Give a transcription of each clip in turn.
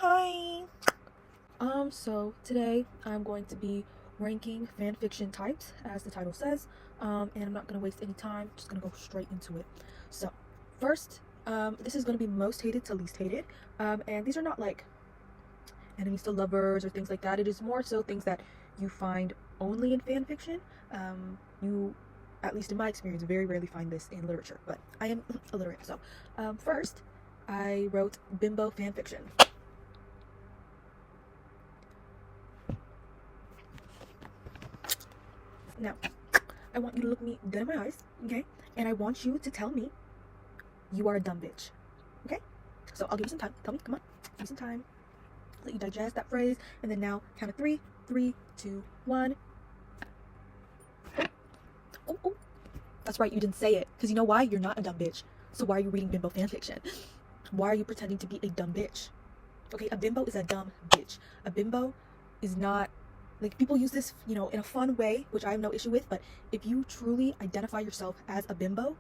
Hi. So today I'm going to be ranking fanfiction types, as the title says, and I'm not going to waste any time, just going to go straight into it. So, first, this is going to be most hated to least hated, and these are not like enemies to lovers or things like that. It is more so things that you find only in fanfiction. You, at least in my experience, very rarely find this in literature, but I am illiterate. So, first, I wrote bimbo fanfiction. Now, I want you to look me dead in my eyes, okay? And I want you to tell me you are a dumb bitch, okay? So I'll give you some time. Tell me, come on, give me some time. Let you digest that phrase, and then now count of three. 3, 2, 1. Oh. That's right, you didn't say it. Because you know why? You're not a dumb bitch. So why are you reading bimbo fanfiction? Why are you pretending to be a dumb bitch? Okay, a bimbo is a dumb bitch. A bimbo is not, like, people use this, in a fun way, which I have no issue with, but if you truly identify yourself as a bimbo,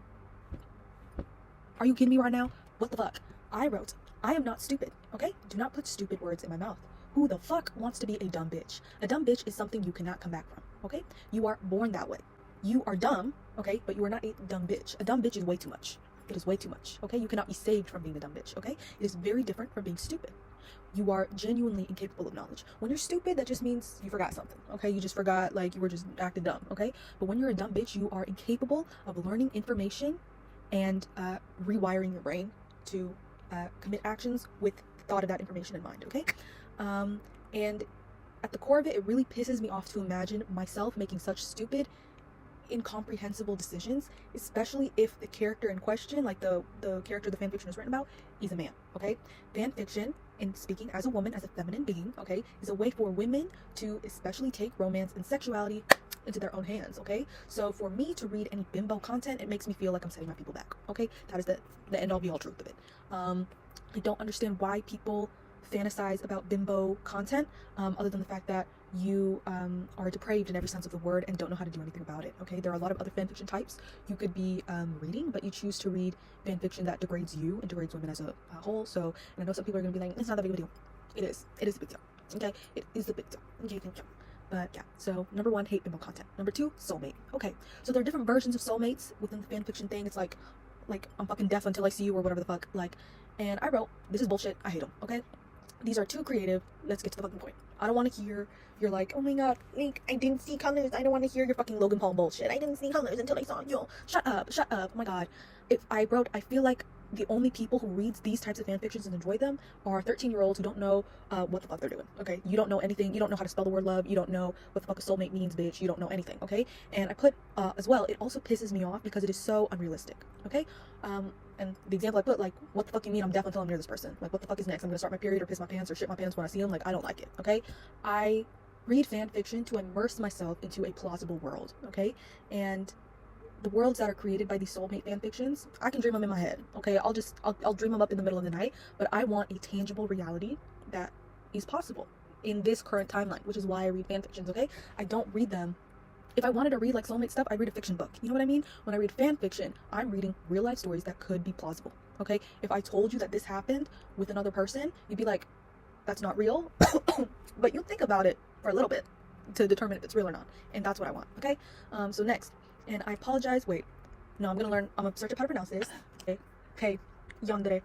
are you kidding me right now? What the fuck? I wrote, I am not stupid, okay? Do not put stupid words in my mouth. Who the fuck wants to be a dumb bitch? A dumb bitch is something you cannot come back from, okay? You are born that way. You are dumb, okay? But you are not a dumb bitch. A dumb bitch is way too much. It is way too much, okay? You cannot be saved from being a dumb bitch, okay? It is very different from being stupid. You are genuinely incapable of knowledge. When you're stupid, that just means you forgot something, okay? You just forgot, like, you were just acting dumb, okay? But when you're a dumb bitch, you are incapable of learning information and rewiring your brain to commit actions with the thought of that information in mind, okay? And at the core of it, it really pisses me off to imagine myself making such stupid, incomprehensible decisions, especially if the character in question, like the character the fanfiction is written about, is a man, okay? Fanfiction, and speaking as a woman, as a feminine being, okay, is a way for women to especially take romance and sexuality into their own hands, okay? So for me to read any bimbo content, it makes me feel like I'm setting my people back, okay? That is the end all be all truth of it. I don't understand why people fantasize about bimbo content, other than the fact that you are depraved in every sense of the word and don't know how to do anything about it, okay? There are a lot of other fanfiction types you could be reading, but you choose to read fanfiction that degrades you and degrades women as a whole. So, and I know some people are going to be like, it's not that big of a deal. It is a big deal, okay? It is a big deal, okay, thank you. But yeah, so number 1, hate bimbo content. Number 2, soulmate. Okay, so there are different versions of soulmates within the fanfiction thing. It's like I'm fucking deaf until I see you, or whatever the fuck, like, and I wrote, this is bullshit, I hate them, okay? These are too creative. Let's get to the fucking point. I don't want to hear you're like, oh my god, like, I didn't see colors. I don't want to hear your fucking Logan Paul bullshit. I didn't see colors until I saw you. Shut up. Oh my god. If I wrote, I feel like the only people who reads these types of fanfictions and enjoy them are 13-year-olds who don't know what the fuck they're doing, okay? You don't know anything. You don't know how to spell the word love. You don't know what the fuck a soulmate means, bitch. You don't know anything, okay? And I put, as well, it also pisses me off because it is so unrealistic, okay? And the example I put, like, what the fuck you mean I'm deaf until I'm near this person? Like, what the fuck is next? I'm gonna start my period or piss my pants or shit my pants when I see them? Like, I don't like it, okay? I read fan fiction to immerse myself into a plausible world, okay? And the worlds that are created by these soulmate fan fictions, I can dream them in my head, okay? I'll dream them up in the middle of the night, but I want a tangible reality that is possible in this current timeline, which is why I read fan fictions, okay? I don't read them. If I wanted to read like soulmate stuff, I'd read a fiction book. You know what I mean? When I read fan fiction, I'm reading real life stories that could be plausible, okay? If I told you that this happened with another person, you'd be like, that's not real. But you'll think about it for a little bit to determine if it's real or not. And that's what I want, okay? So next, and I apologize, wait. No, I'm gonna search up how to pronounce this. Okay, yandere.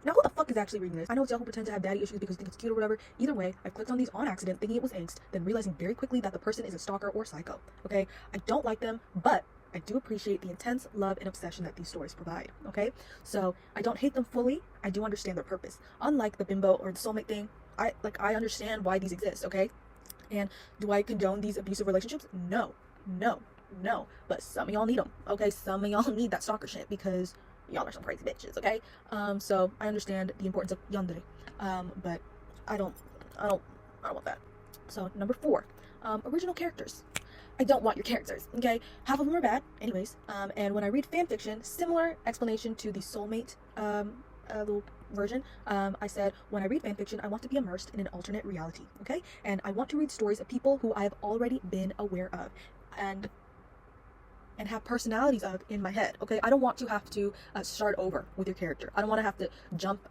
Now, who the fuck is actually reading this? I know it's y'all who pretend to have daddy issues because you think it's cute or whatever. Either way, I clicked on these on accident, thinking it was angst, then realizing very quickly that the person is a stalker or psycho, okay? I don't like them, but I do appreciate the intense love and obsession that these stories provide, okay? So, I don't hate them fully. I do understand their purpose. Unlike the bimbo or the soulmate thing, I understand why these exist, okay? And do I condone these abusive relationships? No. But some of y'all need them, okay? Some of y'all need that stalker shit because y'all are some crazy bitches, okay? So I understand the importance of yandere, but I don't want that. So number 4, original characters. I don't want your characters, okay? Half of them are bad, anyways. And when I read fan fiction, similar explanation to the soulmate little version, I said, when I read fan fiction, I want to be immersed in an alternate reality, okay? And I want to read stories of people who I have already been aware of and have personalities of in my head, okay? I don't want to have to start over with your character. I don't want to have to jump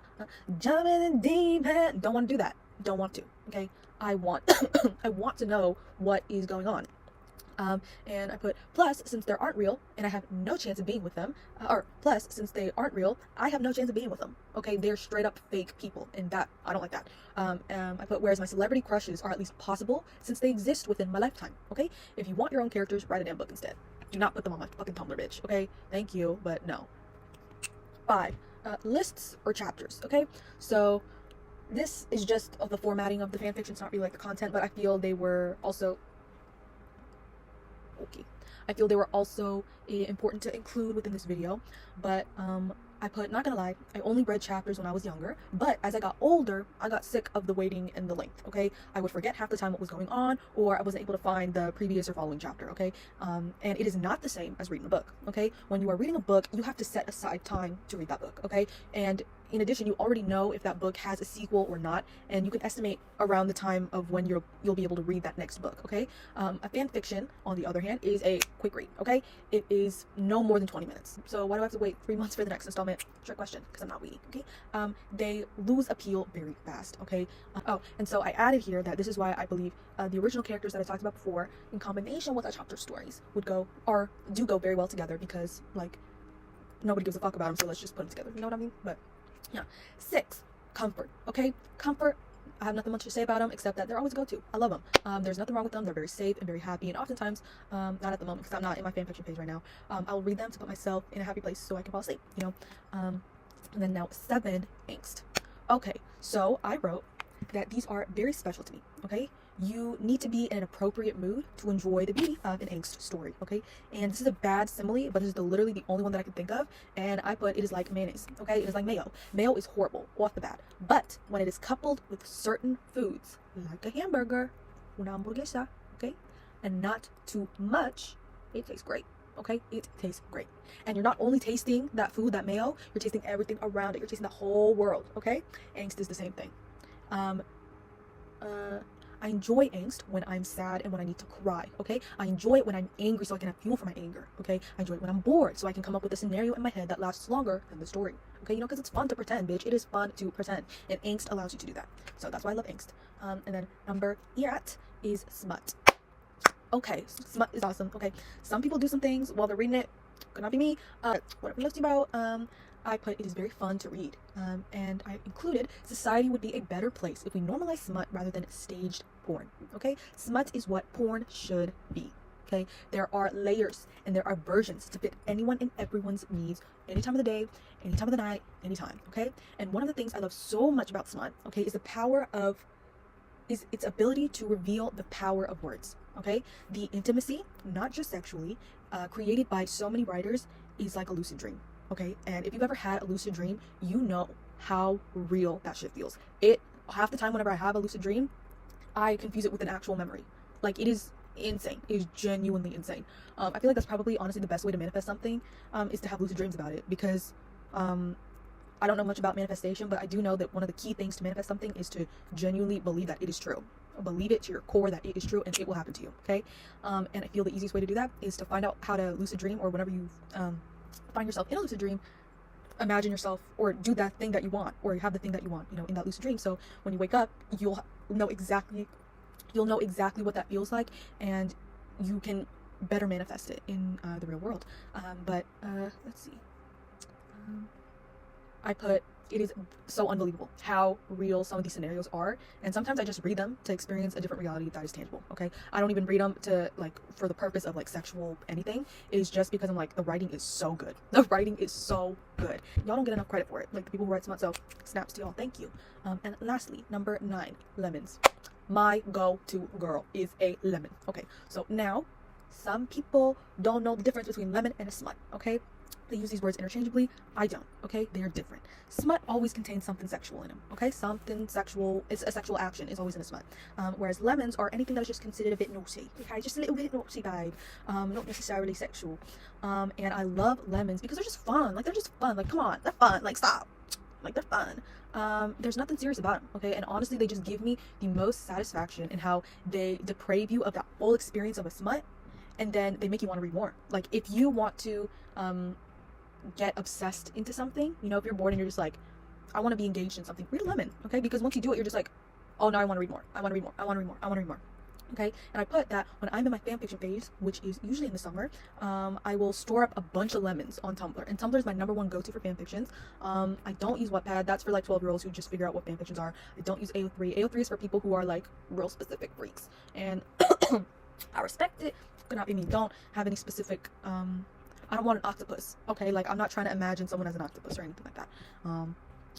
Jump in the deep end. Don't want to do that. Don't want to. Okay. I want I want to know what is going on. And I put plus since they aren't real and I have no chance of being with them, or plus since they aren't real, I have no chance of being with them. Okay, they're straight up fake people, and that I don't like that. I put whereas my celebrity crushes are at least possible since they exist within my lifetime. Okay, if you want your own characters, write a damn book instead. Do not put them on my fucking Tumblr, bitch. Okay, thank you, but no. 5. Lists or chapters. Okay, so this is just of the formatting of the fanfiction. It's not really like the content, but I feel they were also important to include within this video. But I put, not gonna lie, I only read chapters when I was younger, but as I got older, I got sick of the waiting and the length. Okay, I would forget half the time what was going on, or I wasn't able to find the previous or following chapter. Okay, and it is not the same as reading a book. Okay, when you are reading a book, you have to set aside time to read that book. Okay, and in addition, you already know if that book has a sequel or not, and you can estimate around the time of when you'll be able to read that next book. Okay, a fan fiction, on the other hand, is a quick read. Okay, it is no more than 20 minutes. So why do I have to wait 3 months for the next installment? Trick question, because I'm not waiting. Okay, they lose appeal very fast. Okay, oh, and so I added here that this is why I believe the original characters that I talked about before, in combination with our chapter stories, do go very well together, because like nobody gives a fuck about them, so let's just put them together. You know what I mean? But yeah. 6. Comfort. Okay, comfort. I have nothing much to say about them except that they're always a go-to. I love them. There's nothing wrong with them. They're very safe and very happy, and oftentimes, not at the moment because I'm not in my fanfiction page right now, I'll read them to put myself in a happy place so I can fall asleep, you know. And then now 7, angst. Okay, so I wrote that these are very special to me. Okay, you need to be in an appropriate mood to enjoy the beauty of an angst story. Okay, and this is a bad simile, but this is literally the only one that I can think of, and I put it is like mayonnaise. Okay, it is like mayo. Mayo is horrible off the bat, but when it is coupled with certain foods like a hamburger, una hamburguesa, okay, and not too much, it tastes great. Okay, it tastes great, and you're not only tasting that food, that mayo, you're tasting everything around it. You're tasting the whole world. Okay, angst is the same thing. I enjoy angst when I'm sad and when I need to cry. Okay, I enjoy it when I'm angry so I can have fuel for my anger. Okay, I enjoy it when I'm bored so I can come up with a scenario in my head that lasts longer than the story. Okay, you know, because it's fun to pretend, bitch. It is fun to pretend, and angst allows you to do that. So that's why I love angst. And then number 8 is smut. Okay, smut is awesome. Okay, some people do some things while they're reading it. Could not be me. What I'm listening about, I put it is very fun to read, and I included society would be a better place if we normalize smut rather than staged porn. Okay, smut is what porn should be. Okay, there are layers and there are versions to fit anyone and everyone's needs, any time of the day, any time of the night, anytime. Okay, and one of the things I love so much about smut, okay, is its ability to reveal the power of words. Okay, the intimacy, not just sexually, created by so many writers, is like a lucid dream. Okay, and if you've ever had a lucid dream, you know how real that shit feels. Half the time whenever I have a lucid dream, I confuse it with an actual memory. Like, it is insane. It is genuinely insane. I feel like that's probably honestly the best way to manifest something, is to have lucid dreams about it, because I don't know much about manifestation, but I do know that one of the key things to manifest something is to genuinely believe that it is true. Believe it to your core that it is true, and it will happen to you. Okay, and I feel the easiest way to do that is to find out how to lucid dream, or whenever you find yourself in a lucid dream, imagine yourself or do that thing that you want, or have the thing that you want, you know, in that lucid dream. So when you wake up, you'll know exactly what that feels like, and you can better manifest it in the real world. But let's see. I put, it is so unbelievable how real some of these scenarios are, and sometimes I just read them to experience a different reality that is tangible. Okay, I don't even read them to, like, for the purpose of like sexual anything. It is just because I'm like, the writing is so good. The writing is so good. Y'all don't get enough credit for it, like the people who write smut. So snaps to y'all, thank you. And lastly, number 9, lemons. My go-to girl is a lemon. Okay, so now some people don't know the difference between lemon and a smut. Okay, they use these words interchangeably. I don't. Okay, they are different. Smut always contains something sexual in them. Okay, something sexual. It's a sexual action is always in a smut. Whereas lemons are anything that is just considered a bit naughty. Okay, just a little bit naughty, babe. Not necessarily sexual. And I love lemons because they're just fun. Like, they're just fun. Like, come on, they're fun. Like, stop. Like, they're fun. There's nothing serious about them. Okay, and honestly, they just give me the most satisfaction in how they deprave you of that full experience of a smut, and then they make you want to read more. Like, if you want to get obsessed into something, you know, if you're bored and you're just like, I want to be engaged in something, read a lemon, okay? Because once you do it, you're just like, oh, no, I want to read more. I want to read more. I want to read more. I want to read more. Okay, and I put that when I'm in my fanfiction phase, which is usually in the summer, I will store up a bunch of lemons on Tumblr, and Tumblr is my #1 go-to for fanfictions. I don't use Wattpad. That's for like 12-year-olds who just figure out what fanfictions are. I don't use AO3. AO3 is for people who are like real specific freaks, and I respect it. Could not be me. Don't have any specific. I don't want an octopus. Okay, like I'm not trying to imagine someone as an octopus or anything like that.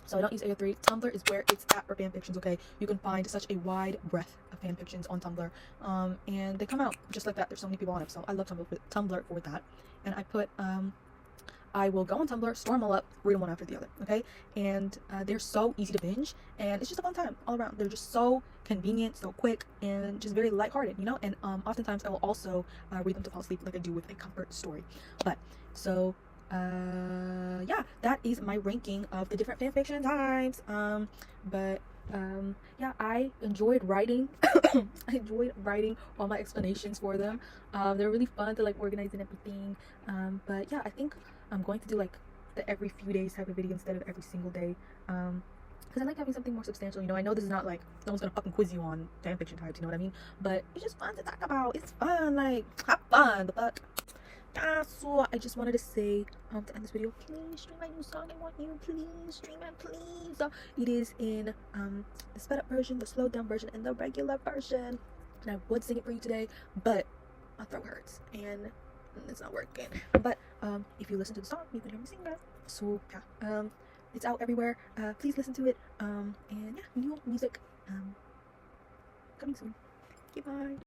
So I don't use AO3. Tumblr is where it's at for fanfictions, okay? You can find such a wide breadth of fanfictions on Tumblr. And they come out just like that. There's so many people on it, so I love Tumblr for that. And I put, I will go on Tumblr, store them all up, read them one after the other, okay? And they're so easy to binge, and it's just a fun time all around. They're just so convenient, so quick, and just very lighthearted, you know? And oftentimes I will also read them to fall asleep like I do with a comfort story. But, so... yeah, that is my ranking of the different fanfiction types. Yeah, I enjoyed writing. I enjoyed writing all my explanations for them. They're really fun to like organize and everything. But yeah, I think I'm going to do like the every few days type of video instead of every single day. Because I like having something more substantial, you know. I know this is not like no one's gonna fucking quiz you on fanfiction types, you know what I mean? But it's just fun to talk about. It's fun, like have fun. The fuck. So I just wanted to say to end this video, please stream my new song. I want you, please stream it, please. It is in the sped up version, the slowed down version, and the regular version. And I would sing it for you today, but my throat hurts and it's not working. But if you listen to the song, you can hear me sing it. So yeah, it's out everywhere. Please listen to it. And yeah, new music coming soon. Okay, bye.